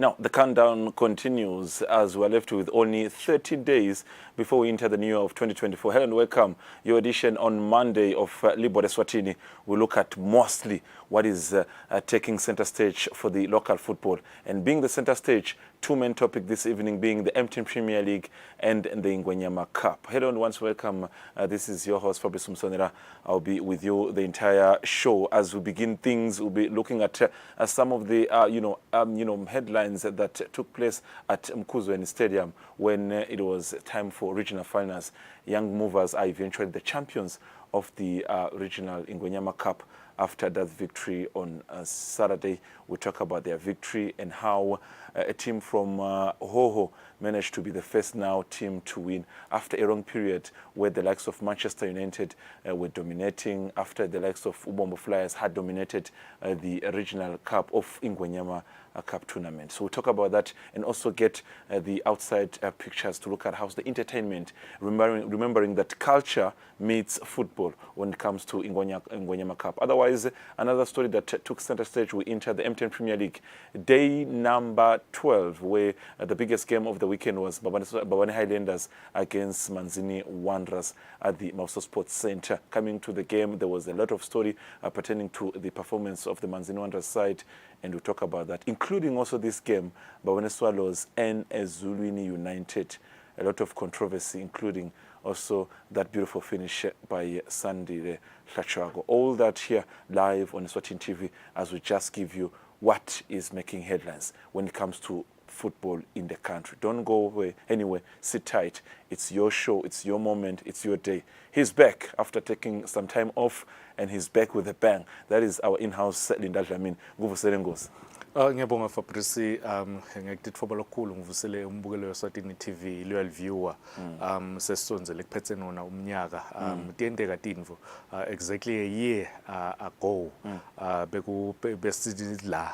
Now, the countdown continues as we're left with only 30 days before we enter the new year of 2024. Hello and welcome. Your edition on Monday of Libhola Eswatini. We look at mostly what is taking center stage for the local football. And being the center stage, two main topics this evening being the MTN Premier League and the Ingwenyama Cup. Hello and once welcome. This is your host, Fabrice Msonera. I'll be with you the entire show. As we begin things, we'll be looking at some of the headlines that took place at Mkuzweni Stadium when it was time for regional finals. Young Movers are eventually the champions of the regional Ingwenyama Cup after that victory on Saturday. We talk about their victory and how a team from Hoho managed to be the first now team to win after a long period where the likes of Manchester United were dominating, after the likes of Ubombo Flyers had dominated the regional cup of Ingwenyama Cup tournament. So we'll talk about that and also get the outside pictures to look at how's the entertainment, remembering that culture meets football when it comes to Ingwenyama Cup. Otherwise, another story that took center stage, we entered the MTN Premier League day number 12, where the biggest game of the weekend was Babane Highlanders against Manzini Wanderers at the Mauso Sports Center. Coming to the game, there was a lot of story pertaining to the performance of the Manzini Wanderers side, and we'll talk about that, including also this game, Babane Swallows and Ezulwini United. A lot of controversy, including also that beautiful finish by Sandy Hlachwago. All that here live on Eswatini TV as we just give you what is making headlines when it comes to football in the country. Don't go away anywhere. Sit tight. It's your show. It's your moment. It's your day. He's back after taking some time off, and he's back with a bang. That is our in-house Linda Dlamini. Nguvusele. Ngiyabonga Fabrice, ngikutfola kakhulu ngivusele umbukelo weSwatini TV loyal viewer sesonzele kuphethe nona umnyaka tiyenteka tintfo exactly a year ago besidla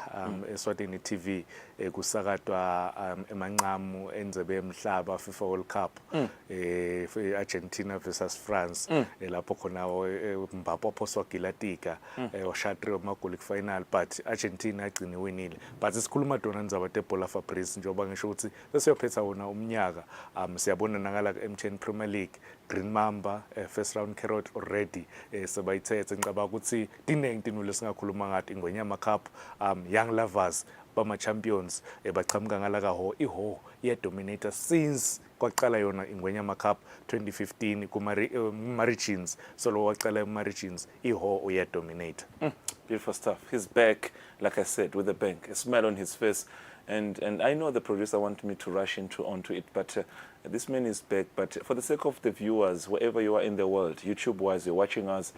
eSwatini TV kusakatwa emanqamu endzebe yemhlaba FIFA World Cup Argentina versus France lapho khona Mbappe ophoswa gilatika washatri amagoli final, but Argentina agcine winile. But sikhuluma dona ndzaba tebhola Fabrice njengoba ngisho ukuthi sesiyophetha wona umnyaka siyabona nakala MTN Premier League Green Mamba first round carrot already sebayithethe ngicabanga ukuthi tinengi tinulo singakhuluma ngathi Ingwenyama Cup Young Lovers bama champions baqhamuka ngala ka ho iho ye dominator since kwaqala yona Ingwenyama Cup 2015 kuma regions, solo waqala ema regions iho uya dominator. Beautiful stuff. He's back, like I said, with a bang, a smile on his face, and I know the producer wanted me to rush onto it, but this man is back. But for the sake of the viewers, wherever you are in the world, YouTube-wise, you're watching us,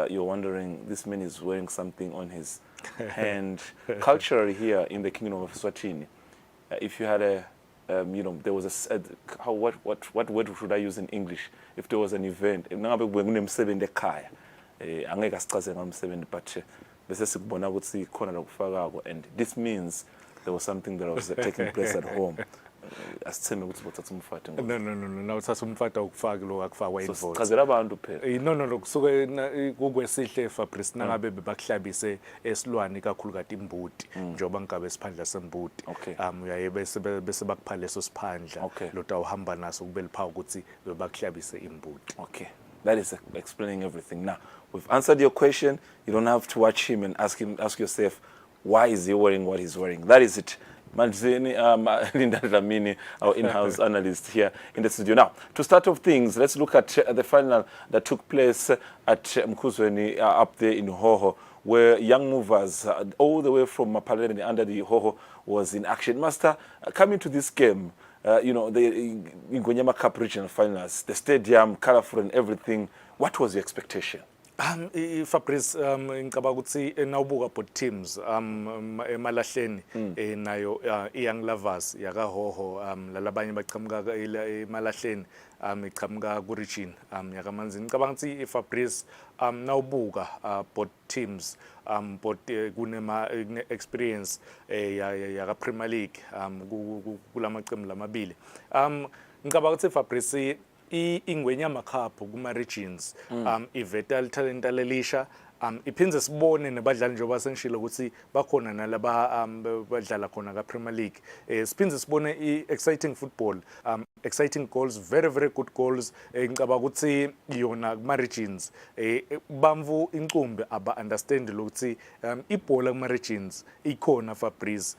you're wondering, this man is wearing something on his hand. Culturally here in the Kingdom of Eswatini, if you had a there was what word should I use in English? If there was an event, but and this means there was something that was taking place at home. No, uthatha umfata ukufaka lo akufakwa invoice. Chazela abantu phela. No, kusuke kukwesihle Fabrice nangabe bebakuhlabise esilwane kakhulu kati imbuti njengoba ngabe siphandla sembuti. Uyaye bese bakupha leso siphandla lota uhamba naso kubele pha ukuthi bebakuhlabise imbuti. Okay. That is explaining everything. Now, we've answered your question. You don't have to watch him and ask yourself, why is he wearing what he's wearing? That is it. Manzini, Linda Dlamini, our in-house analyst here in the studio. Now, to start off things, let's look at the final that took place at Mkuzweni up there in Hoho, where Young Movers, all the way from Mapaleni under the Hoho, was in action. Master, coming to this game, the Ingwenyama Cup regional finals, the stadium, colorful and everything, what was your expectation? Fabrice, ngicabanga ukuthi nawubuka both teams emalahleni nayo Young Lovers yaka Hoho lalabanye baqhamuka emalahleni iqhamuka ku region yaka Manzini. Ngicabanga ukuthi Fabrice nawubuka both teams both kunema experience yaka Premier League kulamaqembu lamabili. Ngicabanga ukuthi Fabrice Ingwenyama Cup kuma regions ivetal talent alelisha iphindze sibone nabadlali njengoba sengishilo ukuthi bakhona nalaba badlala khona ka Premier League siphindze sibone exciting football, exciting goals, very very good goals. Ngicabanga ukuthi yona kuma regions bamvu incumbi aba understand ukuthi ibhola kuma regions ikhona Fabrice.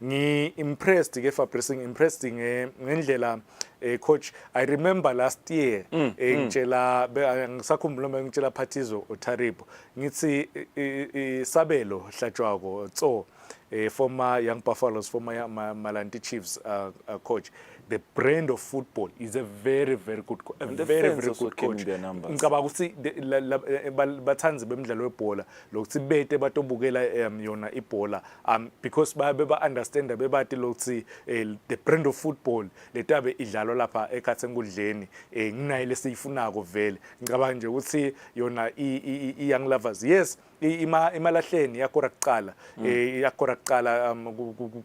Impressed ke Fabrice, impressed ngendlela coach. I remember last year ngitshela ngisakhumbula ngitshela Phathizo Otaribo ngithi Sabelo Hlatshwako so former Young Buffaloes, former Malanti Chiefs coach, the brand of football is a very very good very good coach. Ngicabanga ukuthi bathanzi bemidlalo webhola lokuthi bete batobukela yona ibhola because beba understand bebathi lokuthi the brand of football letabe idlalwa lapha eKhathengudleni nginayo lesiyifunako vele. Ngicabanga nje ukuthi yona Young Lovers, yes, imalahleni yakora kuqala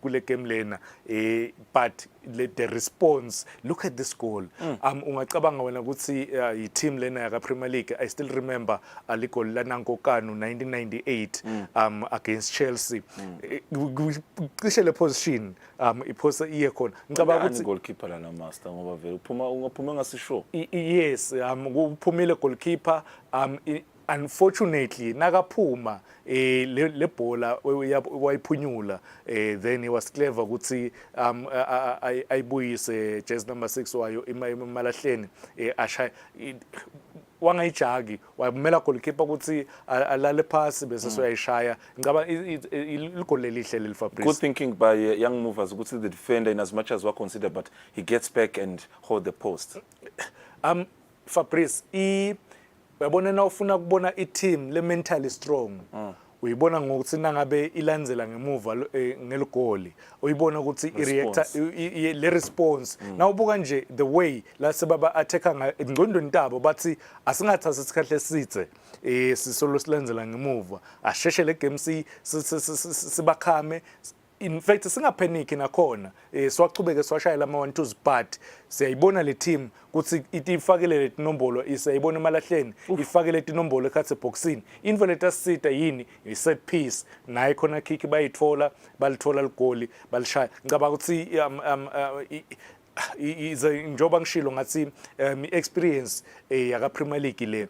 kule game lena but the response, look at this goal. Ungacabanga wena ukuthi i-team lena yaka Premier League, I still remember aligol la Nankokano 1998 against Chelsea. Cishe le position iphosa iye khona. Ngicabanga ukuthi goalkeeper lana master ngoba vele uphuma ngasisho. Yes, uphumile goalkeeper unfortunately nakaphuma le bhola wayiphunyula then he was clever ukuthi ayibuyise jersey number 6 wayo imalahleni ashaya wangayijagi wamela goalkeeper ukuthi alale phasi bese soyayishaya. Ngaba igol elihle leli Fabrice. Good thinking by young movers ukuthi the defender in as much as we consider but he gets back and hold the post. Fabrice uyabona na ufuna kubona i-team le mentally strong uyibona ngokuthi nangabe ilandzela ngemuva ngeligoli uyibona ukuthi le response na ubuka nje the way la sebaba attacka ngqondweni tabo bathi asingathatha isikhahle esithe sisolo silandzela ngemuva asheshe le game sibakhame. In fact singapanic nakhona siwachubeke siwashayela ama-1-2s but siyayibona le team ukuthi ifakele le tinombolo isayibona emalahleni ifakele le tinombolo ekhathe boxini into letasita yini i-set piece naye khona kick bayithola balithola ligoli balishaya. Ngicabanga ukuthi njoba ngishilo ngathi experience yaka Premier League le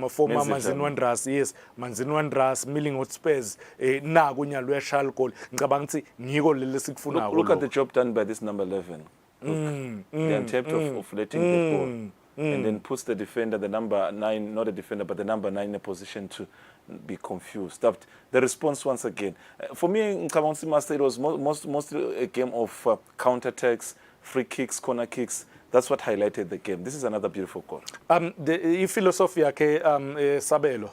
former Manzini Wanderers, yes, Manzini Wanderers, Millingwood Spurs naku unyalo uyashaya goal. Ngicabanga ukuthi ngiko leli sikufuna. Look at the job done by this number 11. The attempt of letting the ball and then puts the defender, the number 9, not the defender but the number 9 in a position to be confused. The response once again for me in Kamansi Master, it was mostly a game of counter attacks, free kicks, corner kicks. That's what highlighted the game. This is another beautiful goal. The philosophy yake Sabelo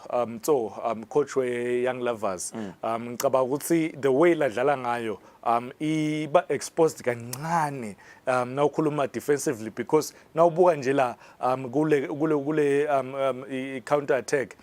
coach we Young Lovers ngicabanga ukuthi the way la dlala ngayo iba exposed kancane na ukhuluma defensively because na ubuka nje la kule counter attack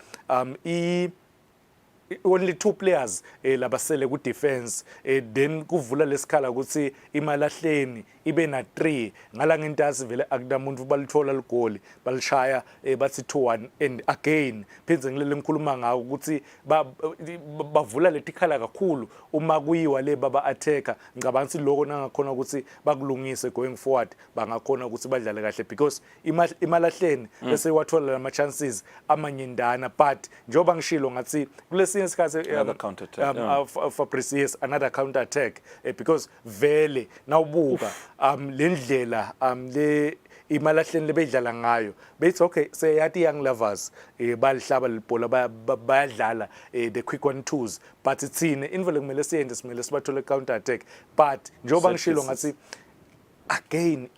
only 2 players labasele ku defense then kuvula lesikhala ukuthi imalahleni ibe na 3 ngala ngentazi vele akudamuntu balithola ligoli balishaya bathi 2-1 and again phinze ngilele ngikhuluma ngawo ukuthi bavula letikhala kakhulu uma kuyiwa le baba attacker. Ngicabanga ukuthi lokho nangakhona ukuthi bakulungise going forward bangakhona ukuthi badlale kahle because imalahleni bese wathola ama chances amanyendana but njoba ngishilo ngathi kulesi another counter attack Fabrice, yes, another counter attack because vele nawubuka lendlela le imalahleni lebedlala ngayo bethi okay seyathi Young Lovers balihlaba libhola bayadlala the quick 1-2s but itsine invele kumele siyenze simele sibathole counter attack but njoba ngishilo ngathi again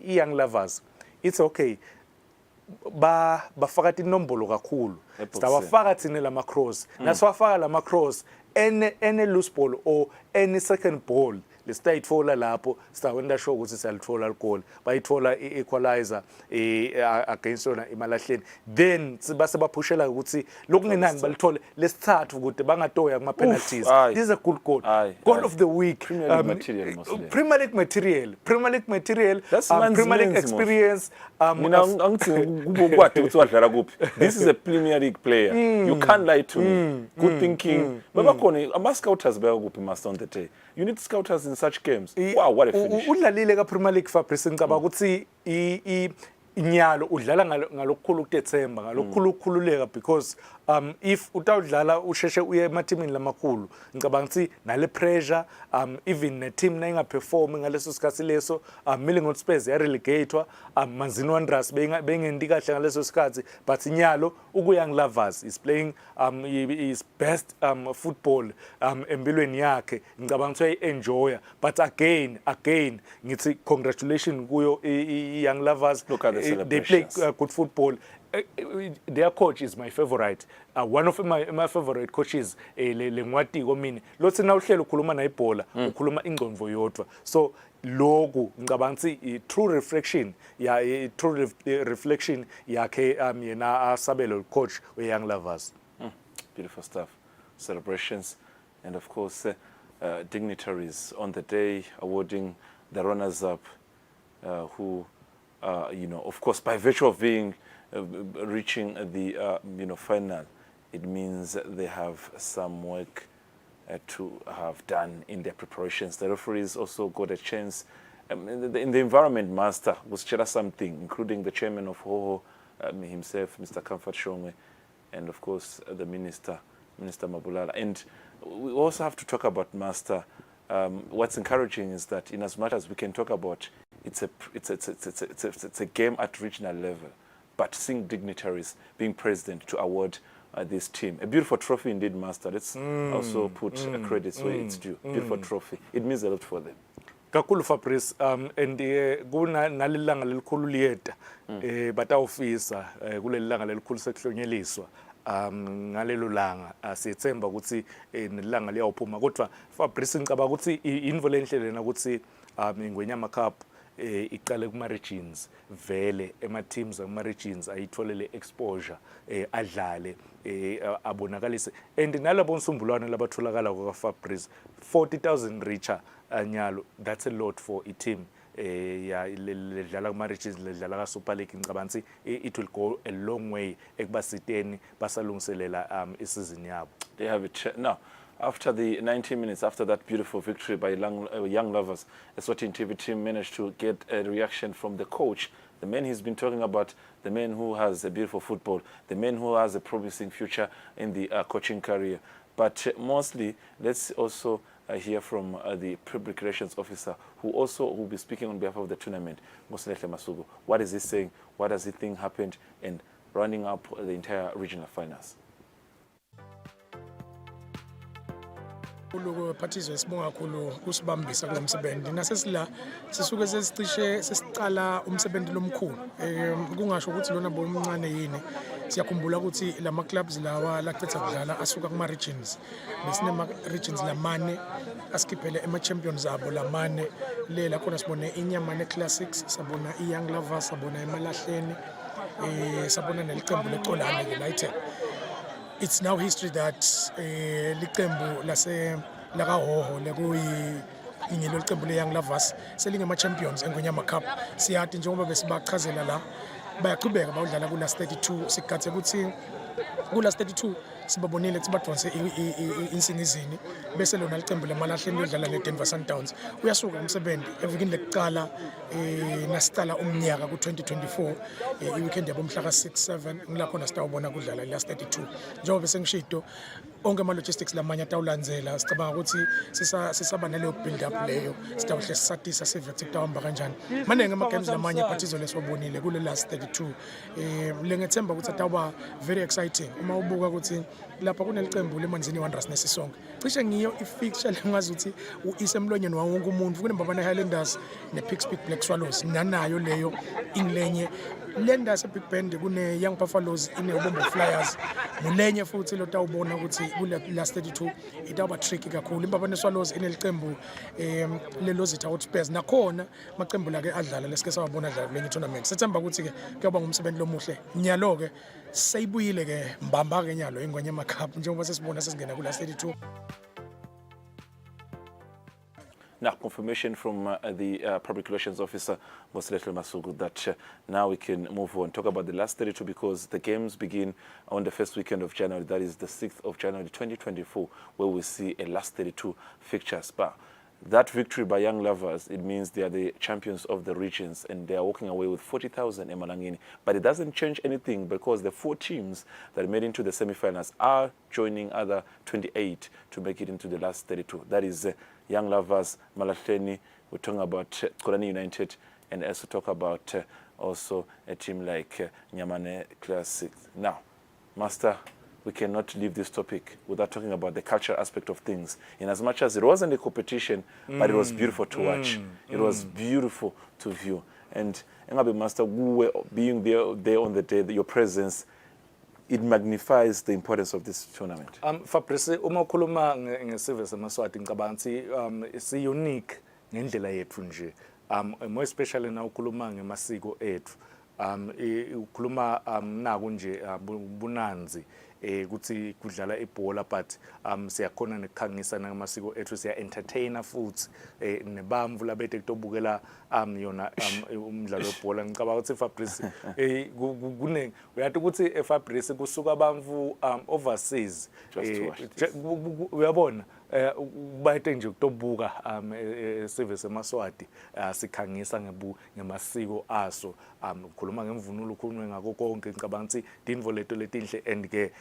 Young Lovers it's okay bafaka inombolo kakhulu sitawafaka thina lama-cross nasiwafaka lama-cross any loose ball or any second ball lesitayitfola lapho sitawenda sure ukuthi siyalithola igoli bayithola i-equalizer against yona imalahleni then base baphushela ukuthi lokungenani balithole lesithathu ukuthi bangatoya kuma penalties. This is a good goal. Goal of the week. Premier League material mostly. Premier League material. That's Premier League experience. This is a Premier League player. You can't lie to me. Good thinking. But scouters master on the day. You need scouters in such games. Wow, what a finish. Udlalile ka Premier League Fabrice ngicaba ukuthi inyalo udlala ngalokukhulu ukutethemba ngalokukhulu ukukhululeka because if utawudlala usheshe uye emathimini lamakhulu ngicabanga ukuthi nale pressure even ne team nayinga perform ngaleso sikhathi leso Millington Spurs ya relegatewa Manzini Wanderers bengendi kahle ngaleso sikhathi but inyalo ukuya ngilovers is playing his best football empilweni yakhe ngicabanga ukuthi enjoy but again ngithi congratulations kuyo young lovers. They play good football. Their coach is my favorite. One of my favorite coaches lengwati komini lothi na uhlelo ukhuluma na ibhola ukhuluma ingqondo yodwa so loku ngicabanga ukuthi true reflection yakhe yena asabelo coach we young lovers. Beautiful stuff. Celebrations and of course dignitaries on the day awarding the runners up who of course by virtue of being reaching the final, it means they have some work to have done in their preparations. The referees also got a chance in the environment master was share something, including the chairman of HOHO himself, Mr. Comfort Shongwe, and of course the Minister Mabulala. And we also have to talk about master. What's encouraging is that in as much as we can talk about it's a game at regional level, but seeing dignitaries being present to award this team. A beautiful trophy indeed, master. Let's also put credits where it's due. Beautiful trophy. It means a lot for them. Kakhulu Fabrice and kuna nalilanga lelikhulu liyeda batawufisa kulelilanga lelikhulu sekuhlonyeliswa ngalelo langa sithemba ukuthi nelilanga liyawuphuma kodwa Fabrice ngicaba ukuthi involve enhlelena ukuthi ingwenyama cup iqale kuma regions vele ema teams ama regions ayitholele exposure adlale abonakalise and nalabo nsumbulwane labatholakala kwa Fabrice 40,000 richer anyalo. That's a lot for a team ya ledlala kuma regions ledlala ka Super League ngicabanga it will go a long way ekubasiteni basalungiselela isizini yabo. They have it now. After the 90 minutes, after that beautiful victory by young lovers, the Eswatini TV team managed to get a reaction from the coach, the man he's been talking about, the man who has a beautiful football, the man who has a promising future in the coaching career. But mostly, let's also hear from the public relations officer, who also will be speaking on behalf of the tournament, Mosenehle Masugu. What is he saying? What does he think happened? And running up the entire regional finals. Lokho phathizwe sibonga kakhulu kusibambisa kulomsebenzi nasesila sisuke sesicishe sesicala umsebenzi lomkhulu kungasho ukuthi lona bomncane yini siyakhumbula ukuthi lama clubs lawa laqetha kudlala asuka kuma regions besinema regions lamane asikhiphele ema champions abo lamane lela khona sibone inyamane classics sabona iyoung lovers sabona emalahleni sabona nelicembu lecolane United. It's now history that liqembu lase laka HOHO lekuyi ingelo liqembu le young lovers selingema champions engonyama cup siyathi njengoba besibachazela la bayaqhubeka bawudlala ku last 32 sikhathe ukuthi ku last 32 sibabonile ukuthi badonse insingizini bese lona liqembu lemalahleni lodlala neDenver Sundowns uyasuka umsebenzi evikini lekuqala nasicala umnyaka ku2024 iweekend yabo mhla ka6-7 ngilapho nasitawubona kudlala last 32 njengoba bese ngishido onke ama logistics lamanye atawulandzela sicabanga ukuthi sisaba naleyo build up leyo sitawuhle sisatisa sevethi kutawamba kanjani manenge ama games lamanye phathizo lesibonile kule last 32 lengethemba ukuthi atawuba very exciting uma ubuka ukuthi lapha kunelicembu leManzini Wanderers nesisonke cishe ngiyo ifixture lengazi ukuthi isemlonyeni wonke umuntu kunembabana Highlanders nePickspeak Black Swallows nanayo leyo inglenye lenda yase Big Bend kune Young Buffaloes ine Ubombo Flyers mulenye futhi lo tawubona ukuthi kule last 32 itaba tricky kakhulu. Imbabane Swallows inelicembu leLozitha Hotspurs nakhona amaqembu la ke adlala lesike sawabona adlala kule tournament. Sethemba ukuthi ke kuyoba ngumsebenzi lomuhle. Nyalo ke sayibuyile ke mbamba ke nyalo ingwenya amacup njengoba sesibona sesingena ku last 32. Now, confirmation from the Public Relations Officer, Mosletle Masugu, that now we can move on. Talk about the last 32 because the games begin on the first weekend of January. That is the 6th of January 2024, where we see a last 32 fixtures. But that victory by Young Lovers, it means they are the champions of the regions and they are walking away with 40,000 Emalangini. But it doesn't change anything because the 4 teams that made into the semi-finals are joining other 28 to make it into the last 32. That is Young Lovers, Malahleni, we're talking about Kolani United, and also talk about also a team like Nyamane Classic. Now, Master, we cannot leave this topic without talking about the cultural aspect of things. In as much as it wasn't a competition, but it was beautiful to watch. It was beautiful to view. And Ngabe Master, being there on the day, your presence, it magnifies the importance of this tournament. Fabrice, uma ukhuluma ngesizwe seMaswati ngicabanga si unique ngendlela yethu nje. More especially na ukhuluma ngemasiko ethu. Ukhuluma naku nje bunanzi ukuthi kudlala ibhola but siyakhona nekukhangisa namasiko ethu siya entertainer futhi nebamvu labethe kutobukela yona umdlalo webhola ngicabanga ukuthi Fabrice kune uyathi ukuthi Fabrice kusuka abamvu overseas uyabona bayithe nje ukutobuka esive seMaswati sikhangisa ngemasiko aso ukukhuluma ngemvunulo ukhulunywe ngako konke ngicabanga ukuthi dinvo lethu letinhle and ke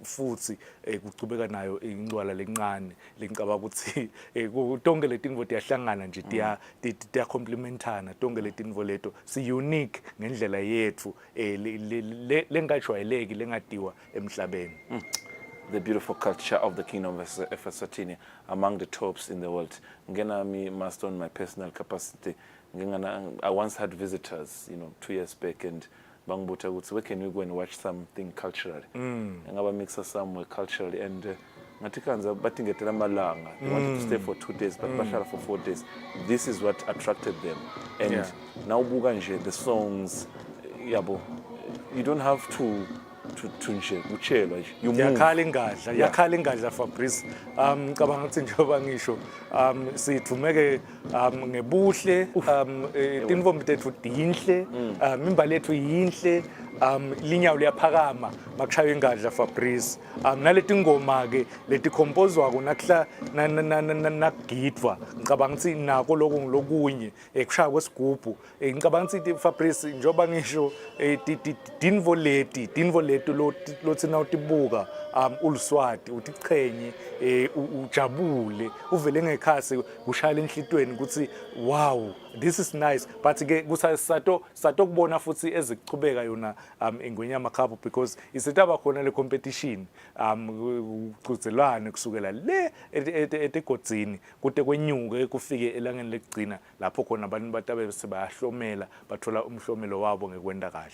futhi kucubeka nayo ingcwala lencane lengicabanga ukuthi tonke letinvo tiyahlangana nje tiya complementana tonke letinvo leto si unique ngendlela yethu lengajwayeleki lengadiwa emhlabeni. The beautiful culture of the Kingdom of Eswatini among the tops in the world. Ngena Master, on my personal capacity, I once had visitors, 2 years back, and Bangbuta would say, where can we go and watch something culturally? And I mix us somewhere culturally. And Ngatikanza batting at Ramalanga. They wanted to stay for 2 days, but Bashara for 4 days. This is what attracted them. And now Buganje, the songs, yabo, you don't have to uchelwa you move. Yakhala ingadla Fabrice ngicabanga ukuthi njengoba ngisho sithumeke ngebuhle tinvombi tethu dinhle imbali yethu yinhle linyawo liyaphakama makushaya ingadla Fabrice naleti ngoma ke leti compozwako nakuhla nakugidwa ngicabanga ukuthi nako lokunye kushaya kwesigubhu ngicabanga ukuthi Fabrice njengoba ngisho dinvo lethu lothi na utibuka uluswati utiqhenye ujabule uvele ngekhasi kushaya enhlitweni ukuthi wow this is nice but ke kusasato kubona futhi ezichubeka yona ingwenya amakhaphu because isitaba khona le competition ucuzelwane kusukela le etegodzini kude kwenyuke kufike elangeni lekugcina lapho khona abantu batabe sebayahlomela bathola umhlomelo wabo ngekwenda kahle.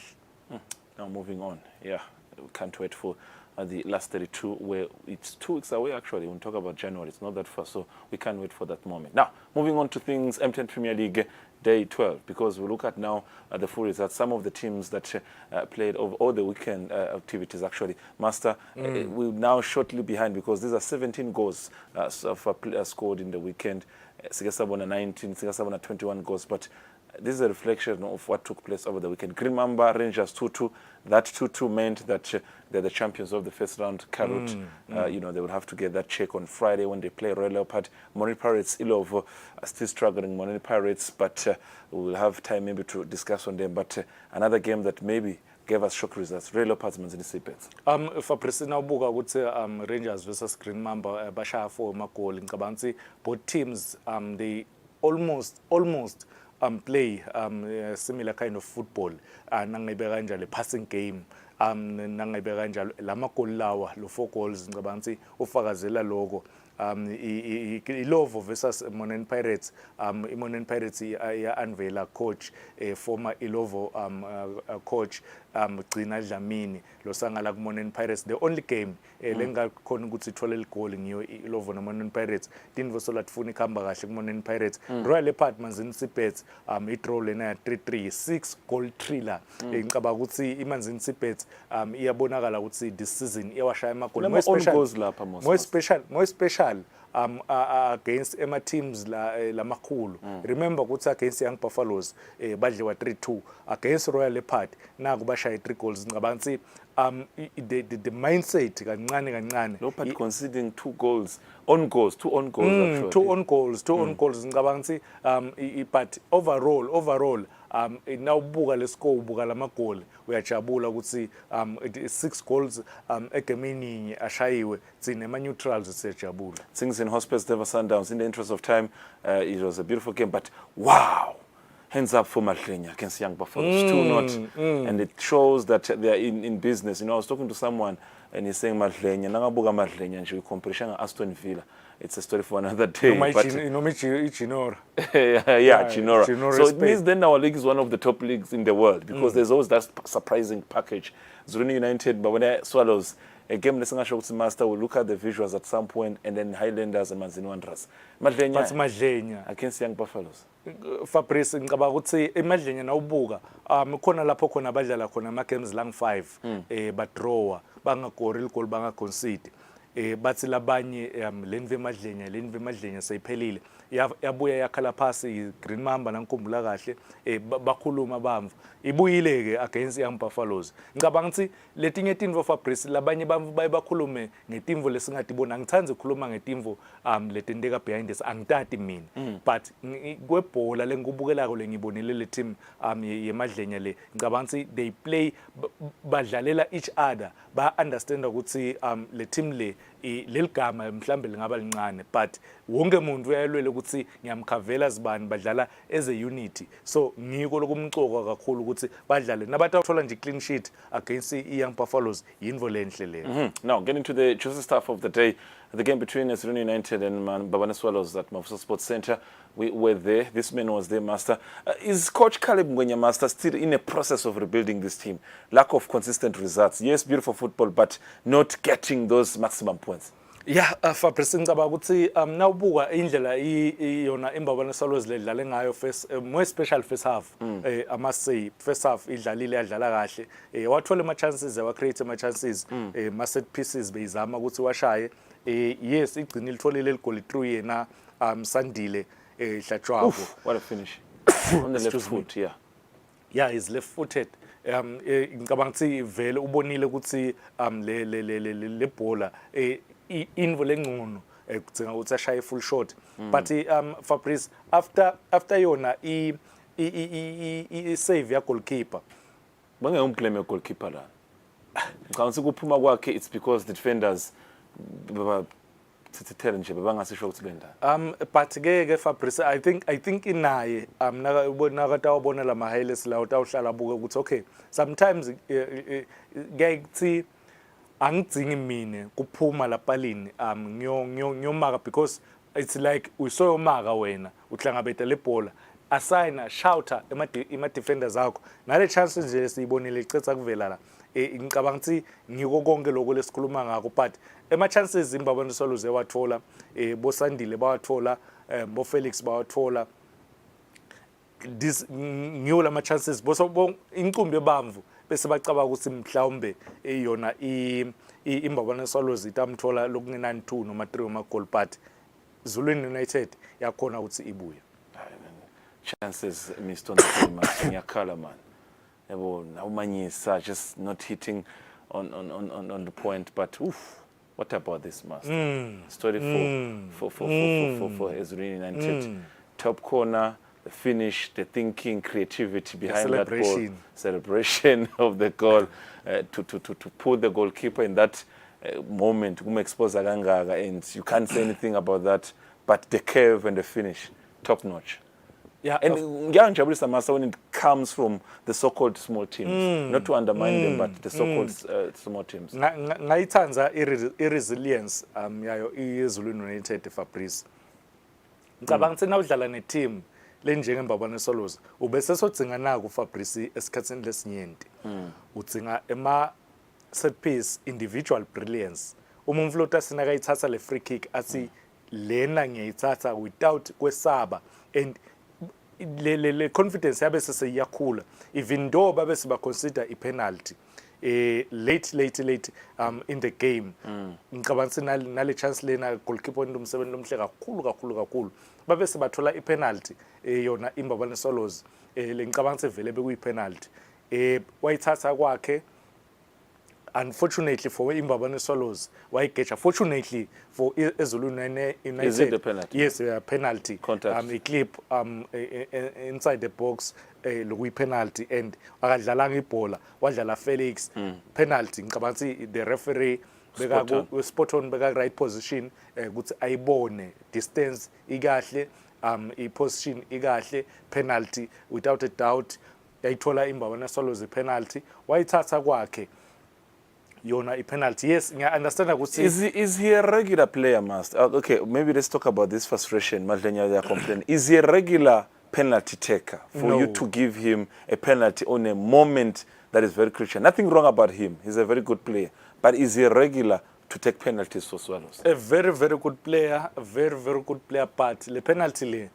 Now moving on, we can't wait for the last 32, where it's 2 weeks away actually. We'll talk about January, it's not that far, so we can't wait for that moment. Now, moving on to things, M10 Premier League Day 12, because we look at now the full results. Some of the teams that played over all the weekend activities actually. Master, we're now shortly behind because these are 17 goals scored in the weekend. Sigasabona 19, Sigasabona 21 goals, but this is a reflection of what took place over the weekend. Green Mamba, Rangers 2-2. That 2-2 meant that they're the champions of the first round. Carrot, they will have to get that check on Friday when they play Royal Leopard. Morning Pirates, Ilov, still struggling. Morning Pirates, but we'll have time maybe to discuss on them. But another game that maybe gave us shock results. Royal Leopards, Manzini Seabirds. For President Ubuga, would say Rangers versus Green Mamba, Bashar for Makol in Kabansi. Both teams, they almost play similar kind of football. Nangebera passing game. nangabe kanjalo lama goal lawa lo 4 goals ngicabanga ukuthi ufakazela lokho Ilovo versus Monen Pirates. Monen Pirates unveil coach former Ilovo coach Gcina Dlamini lo sangala ku Monen Pirates. The only game lengakhona ukuthi ithole igoal ngiyo Ilovo no Monen Pirates. Tinvo solatfuna ikhamba kahle ku Monen Pirates. Royal Leopard Manzini City i-draw lena ya 3-3 6 goal thriller. Ngicabanga ukuthi iManzini City iyabonakala ukuthi this season iyawashaya amagoli more special against Emma teams lamakhulu. Remember ukuthi against Young Buffaloes badliwa 3-2 against Royal Leopard naku bashaya 3 goals. Ngicabanga ukuthi the mindset kancane Leopard conceding 2 goals on goals, 2 on goals actually. 2 on goals ngicabanga ukuthi but overall nawubuka lescore ubuka lamagoli uyajabula ukuthi 6 goals egemini ashayiwe thina ema neutrals siyajabula. Things in Hospice never Sundowns. In the interest of time, it was a beautiful game, but wow, hands up for Madlenya against Young Buffaloes 2-0, and it shows that they are in business. You know, I was talking to someone and he's saying Madlenya nangabuka Madlenya nje ukomparison Aston Villa. It's a story for another day. Chinora. Chinora. So it means then our league is one of the top leagues in the world because there's always that surprising package. Zuruni United, but when I Swallows, a game Lesenga Shokutsi Master will look at the visuals at some point, and then Highlanders and Manzini Wanderers. Madlenya against Young Buffaloes. Fabrice ngicabanga ukuthi eMadlenya nawubuka khona lapho khona badlala khona ama games lang 5 badrawa bangagori goal banga concede bathi labanye lenve Madlenya sayiphelile yabuya yakhala phasi Green Mamba nankhumbula kahle bakhuluma bamvu ibuyile ke against Young Buffaloes. Ngicabanga ukuthi letinye timvo Fabrice labanye bamvu bayibakhulume ngetimvo lesingadibona. Ngithanda ukukhuluma ngetimvo letendeka behind us angitati mina but kwebhola lengikubukelako lengibonile le team yeMadlenya le ngicabanga ukuthi they play badlalela each other ba understand ukuthi le team le leligama mhlambe lingaba lincane but wonke umuntu uyayelwela ukuthi ngiyamkhavela zibani badlala as a unity. So ngiko lokumcoka kakhulu ukuthi badlale nabantu abathola nje clean sheet against Young Buffaloes yinvo lenhle le. Now getting to the chosen stuff of the day, the game between Zuruni United and Babane Swallows at Mafusa Sports Center. We were there. This man was their master. Is Coach Caleb Ngwenya Master still in a process of rebuilding this team? Lack of consistent results. Yes, beautiful football, but not getting those maximum points. Yeah, Fabrice ngicabanga ukuthi nawubuka indlela iyona imbabane Swallows ledlala ngayo more special first half. I must say first half idlalile yadlala kahle. Wathola ama chances, wa create ama chances, ma set pieces beyizama ukuthi washaye. Yes, igcinile litholile igoli through yena Sandile Hlatshwabo. What a finish. On the left foot, yeah. Yeah, he's left-footed. Ngicabanga ukuthi vele ubonile ukuthi le bhola invo lengcono kudzinga ukuthi ashaye full shot. But Fabrice after yona i save ya goalkeeper. Bange umblame goalkeeper la. Ngicabanga ukuthi kuphuma kwakhe it's because the defenders nje bangasisho ukuthi benda. But ke Fabrice I think inaye nakatawubona la highlights la utawuhlala buka ukuthi okay sometimes ngayithi angidzingi mina kuphuma lapalini ngiyomaka because it's like usoyomaka wena uhlangabeta le bhola assigna shouter ema defenders akho nale chances nje siyibonile icetha kuvela la ngicabanga ukuthi ngiko konke lokho lesikhuluma ngakho but ema chances imbabane Swallows wathola bo Sandile bawathola bo Felix bawathola this ngiyo lama chances bo incumbi ebamvu bese bacaba ukuthi mhlawumbe yona imbabane Swallows itamthola lokungenani 2 noma 3 ama goal but Zulu United yakhona ukuthi ibuye. Chances missed on the team ngiyakhala man. Yabo nawumanyisa just not hitting on the point but what about this master? Story for Zuruni United. Top corner, the finish, the thinking, creativity behind that goal, celebration of the goal, to put the goalkeeper in that moment, expose and you can't say anything about that. But the curve and the finish, top notch. Yeah, And ngiyangijabulisa Masa when it comes from the so-called small teams, not to undermine them, but the so-called small teams. ngayithanza i-resilience yayo iZulu United Fabrice. Ngicabanga ukuthi nawudlala ne-team lenjengembabane Solos ubese sodzinga naku Fabrice esikhatsini lesinyenti. Udzinga set piece individual brilliance. Umuntu lo tasina kayithatha le free kick athi lena ngiyithatha without kwesaba, and le confidence yabe seseyakhula even though babe siba consider I penalty late in the game. Ngicabanga nale chance lena goalkeeper umsebenzi omhle kakhulu babe sibathola I penalty yona imbabane Solos le ngicabanga sevele bekuyi penalty wayithatha kwakhe. Unfortunately for Imbabane Solos, why catch? Fortunately for Zulu United, is it a penalty? Yes, a penalty. Contact. A clip inside the box, Louis penalty, and Wagadlalang Ipola, Wadala Felix penalty. Nkabansi the referee spot on bega right position. Good ibone distance igashle position igashle penalty without a doubt. Yaitola Imbabane Solos the penalty. Why tata kwake? Yona a penalty. Yes, I understand. Is he a regular player, Master? Okay, maybe let's talk about this frustration. Madlenya, they are complaining. Is he a regular penalty taker for you to give him a penalty on a moment that is very crucial? Nothing wrong about him. He's a very good player. But is he a regular to take penalties for Swallows? A very, very good player. A very, very good player. But the penalty, le,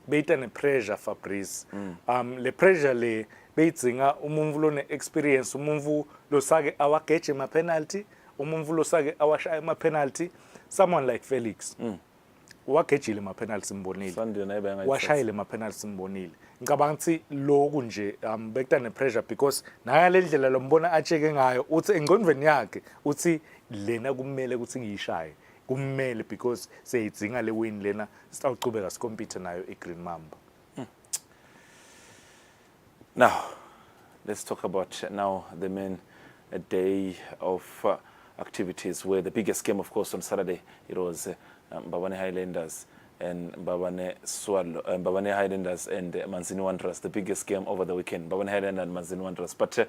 beita ne pressure Fabrice. Le pressure le. Beitsinga umuntu lo ne-experience, umuntu lo sake awageje ma-penalty, umuntu lo sake awashaya ma-penalty, someone like Felix. Wagejile ma-penalty simbonile. Washayile ma-penalty simbonile. Ngicabanga ukuthi lokhu nje bekta ne-pressure because nangale ndlela lombona acheke ngayo uthi engqondweni yakhe uthi lena kumele ukuthi ngiyishaye. Kumele because seyidzinga le win lena sitawuqhubeka sikompete nayo iGreen Mamba. Now, let's talk about now the main day of activities, where the biggest game, of course, on Saturday, it was Mbabane Highlanders and Mbabane Highlanders and Manzini Wanderers, the biggest game over the weekend, Mbabane Highlanders and Manzini Wanderers. But